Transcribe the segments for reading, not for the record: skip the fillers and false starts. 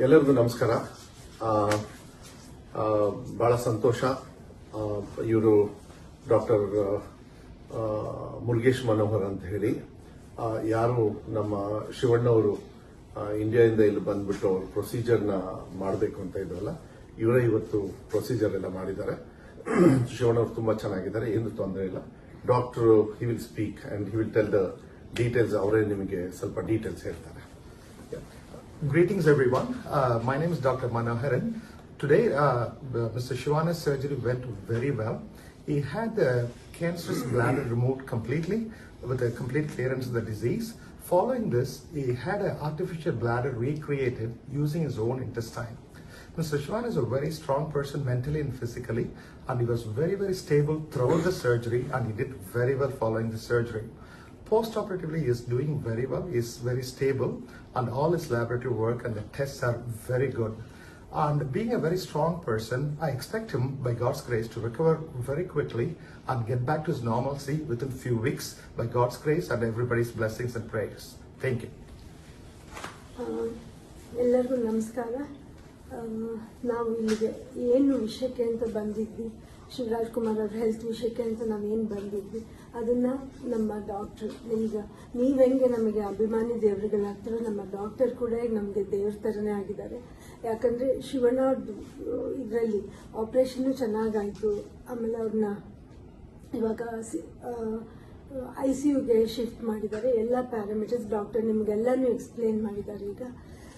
ಎಲ್ಲರಿಗೂ ನಮಸ್ಕಾರ. ಬಹಳ ಸಂತೋಷ. ಇವರು ಡಾಕ್ಟರ್ ಮುರುಗೇಶ್ ಮನೋಹರ್ ಅಂತ ಹೇಳಿ, ಯಾರು ನಮ್ಮ ಶಿವಣ್ಣವರು ಇಂಡಿಯಾದಿಂದ ಇಲ್ಲಿ ಬಂದ್ಬಿಟ್ಟು ಅವರು ಪ್ರೊಸೀಜರ್ನ ಮಾಡಬೇಕು ಅಂತ ಇದ್ರಲ್ಲ, ಇವರೇ ಇವತ್ತು ಪ್ರೊಸೀಜರ್ ಎಲ್ಲ ಮಾಡಿದ್ದಾರೆ. ಶಿವಣ್ಣವರು ತುಂಬಾ ಚೆನ್ನಾಗಿದ್ದಾರೆ, ಏನು ತೊಂದರೆ ಇಲ್ಲ. Doctor he will speak and he will tell the details. ಅವರೇ ನಿಮಗೆ ಸ್ವಲ್ಪ ಡೀಟೇಲ್ಸ್ ಹೇಳ್ತಾರೆ. Greetings everyone. My name is Dr. Manoharan. Today, Mr. Shivana's surgery went very well. He had the cancerous bladder removed completely with a complete clearance of the disease. Following this, he had an artificial bladder recreated using his own intestine. Mr. Shivana is a very strong person mentally and physically, and he was very, very stable throughout the surgery, and he did very well following the surgery. Post-operatively, he is doing very well. He is very stable, and all his laboratory work and the tests are very good. And being a very strong person, I expect him, by God's grace, to recover very quickly and get back to his normalcy within few weeks, by God's grace and everybody's blessings and prayers. Thank you. ಎಲ್ಲರಿಗೂ ನಮಸ್ಕಾರ. ನಾವು ಇಲ್ಲಿಗೆ ಏನು ವಿಷಯಕ್ಕೆ ಅಂತ ಬಂದಿದ್ವಿ, ಶಿವರಾಜ್ ಕುಮಾರ್ ಅವ್ರ health ವಿಷಯಕ್ಕೆ ಅಂತ ನಾವೇನು ಬಂದಿದ್ವಿ, ಅದನ್ನ ನಮ್ಮ ಡಾಕ್ಟರ್, ಈಗ ನೀವೆಂಗೆ ನಮಗೆ ಅಭಿಮಾನಿ ದೇವರುಗಳಾಗ್ತಾರೋ, ನಮ್ಮ ಡಾಕ್ಟರ್ ಕೂಡ ಈಗ ನಮಗೆ ದೇವ್ರ ಥರನೇ ಆಗಿದ್ದಾರೆ. ಯಾಕಂದರೆ ಶಿವಣ್ಣ ಅವ್ರದ್ದು ಇದರಲ್ಲಿ ಆಪ್ರೇಷನ್ನು ಚೆನ್ನಾಗಾಯಿತು. ಆಮೇಲೆ ಅವ್ರನ್ನ ಇವಾಗ ICUಗೆ ಶಿಫ್ಟ್ ಮಾಡಿದ್ದಾರೆ. ಎಲ್ಲ ಪ್ಯಾರಾಮೀಟರ್ಸ್ ಡಾಕ್ಟರ್ ನಿಮಗೆಲ್ಲನೂ ಎಕ್ಸ್ಪ್ಲೇನ್ ಮಾಡಿದ್ದಾರೆ ಈಗ.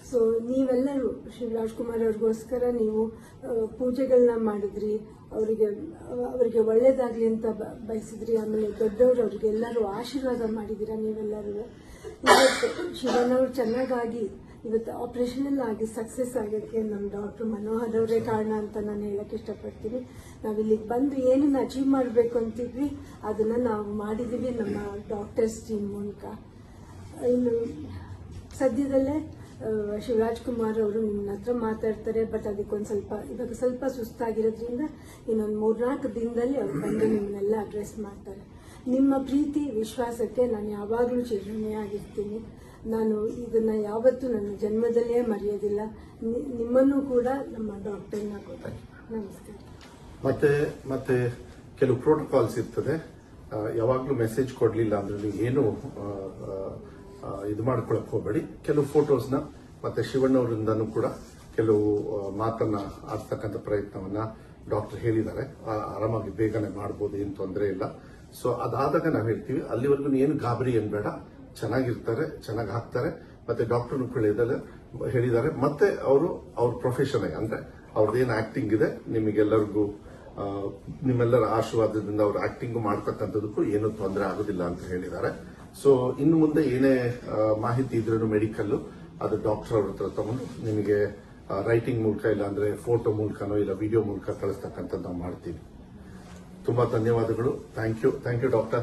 ಸೊ ನೀವೆಲ್ಲರೂ ಶಿವರಾಜ್ ಕುಮಾರ್ ಅವ್ರಿಗೋಸ್ಕರ ನೀವು ಪೂಜೆಗಳನ್ನ ಮಾಡಿದ್ರಿ, ಅವರಿಗೆ ಒಳ್ಳೇದಾಗ್ಲಿ ಅಂತ ಬಯಸಿದ್ರಿ. ಆಮೇಲೆ ದೊಡ್ಡವರು ಅವ್ರಿಗೆಲ್ಲರೂ ಆಶೀರ್ವಾದ ಮಾಡಿದ್ದೀರಾ ನೀವೆಲ್ಲರೂ. ಇವತ್ತು ಶಿವನವ್ರು ಚೆನ್ನಾಗಾಗಿ ಇವತ್ತು ಆಪರೇಷನ್ ಎಲ್ಲ ಆಗಿ ಸಕ್ಸಸ್ ಆಗೋಕ್ಕೆ ನಮ್ಮ ಡಾಕ್ಟರ್ ಮನೋಹರ್ ಅವರೇ ಕಾರಣ ಅಂತ ನಾನು ಹೇಳಕ್ ಇಷ್ಟಪಡ್ತೀನಿ. ನಾವಿಲ್ಲಿಗೆ ಬಂದು ಏನನ್ನ ಅಚೀವ್ ಮಾಡಬೇಕು ಅಂತಿದ್ವಿ ಅದನ್ನ ನಾವು ಮಾಡಿದೀವಿ ನಮ್ಮ ಡಾಕ್ಟರ್ಸ್ ಟೀಮ್ ಮೂಲಕ. ಇನ್ನು ಸದ್ಯದಲ್ಲೇ ಶಿವರಾಜ್ ಕುಮಾರ್ ಅವರು ನಿಮ್ಮ ಹತ್ರ ಮಾತಾಡ್ತಾರೆ. ಬಟ್ ಇವಾಗ ಸ್ವಲ್ಪ ಸುಸ್ತಾಗಿರೋದ್ರಿಂದ ಇನ್ನೊಂದು 3-4 ದಿನದಲ್ಲಿ ಅವ್ರು ಬಂದು ನಿಮ್ಮನ್ನೆಲ್ಲ ಅಡ್ರೆಸ್ ಮಾಡ್ತಾರೆ. ನಿಮ್ಮ ಪ್ರೀತಿ ವಿಶ್ವಾಸಕ್ಕೆ ನಾನು ಯಾವಾಗಲೂ ಚಿರಋಣಿಯಾಗಿರ್ತೀನಿ. ನಾನು ಇದನ್ನ ಯಾವತ್ತೂ ನನ್ನ ಜನ್ಮದಲ್ಲೇ ಮರೆಯೋದಿಲ್ಲ. ನಿಮ್ಮನ್ನು ಕೂಡ ನಮ್ಮ ಡಾಕ್ಟರ್ನ ಕೂಡ. ನಮಸ್ಕಾರ. ಮತ್ತೆ ಕೆಲವು ಪ್ರೋಟೋಕಾಲ್ಸ್ ಇರ್ತದೆ. ಯಾವಾಗಲೂ ಮೆಸೇಜ್ ಕೊಡ್ಲಿಲ್ಲ ಅಂದ್ರೆ ನೀವು ಏನು ಇದು ಮಾಡ್ಕೊಳಕ್ ಹೋಗಬೇಡಿ. ಕೆಲವು ಫೋಟೋಸ್ನ ಮತ್ತೆ ಶಿವಣ್ಣವರಿಂದನೂ ಕೂಡ ಕೆಲವು ಮಾತನ್ನ ಆಡ್ತಕ್ಕಂಥ ಪ್ರಯತ್ನವನ್ನ ಡಾಕ್ಟರ್ ಹೇಳಿದ್ದಾರೆ. ಆರಾಮಾಗಿ ಬೇಗನೆ ಮಾಡಬಹುದು, ಏನು ತೊಂದರೆ ಇಲ್ಲ. ಸೊ ಅದಾದಾಗ ನಾವು ಹೇಳ್ತೀವಿ, ಅಲ್ಲಿವರೆಗೂ ಏನು ಗಾಬರಿ ಏನ್ ಬೇಡ, ಚೆನ್ನಾಗಿರ್ತಾರೆ, ಚೆನ್ನಾಗಿ ಹಾಕ್ತಾರೆ. ಮತ್ತೆ ಡಾಕ್ಟರ್ನು ಹೇಳಿದ್ದಾರೆ. ಮತ್ತೆ ಅವ್ರ ಪ್ರೊಫೆಷನ್ ಅಂದ್ರೆ ಅವ್ರದ್ದೇನು ಆಕ್ಟಿಂಗ್ ಇದೆ, ನಿಮಗೆಲ್ಲರಿಗೂ ನಿಮ್ಮೆಲ್ಲರ ಆಶೀರ್ವಾದದಿಂದ ಅವ್ರ ಆಕ್ಟಿಂಗ್ ಮಾಡ್ತಕ್ಕಂಥದಕ್ಕೂ ಏನೂ ತೊಂದರೆ ಆಗೋದಿಲ್ಲ ಅಂತ ಹೇಳಿದ್ದಾರೆ. ಸೊ ಇನ್ನು ಮುಂದೆ ಏನೇ ಮಾಹಿತಿ ಇದ್ರೂ ಮೆಡಿಕಲ್ ಅದು ಡಾಕ್ಟರ್ ಅವ್ರ ಹತ್ರ ತಗೊಂಡು ನಿಮಗೆ ರೈಟಿಂಗ್ ಮೂಲಕ, ಇಲ್ಲ ಅಂದ್ರೆ ಫೋಟೋ ಮೂಲಕನೋ ಇಲ್ಲ ವಿಡಿಯೋ ಮೂಲಕ ಕಳಿಸ್ತಕ್ಕಂಥದ್ದು ನಾವು ಮಾಡ್ತೀವಿ. ತುಂಬಾ ಧನ್ಯವಾದಗಳು. Thank you doctor.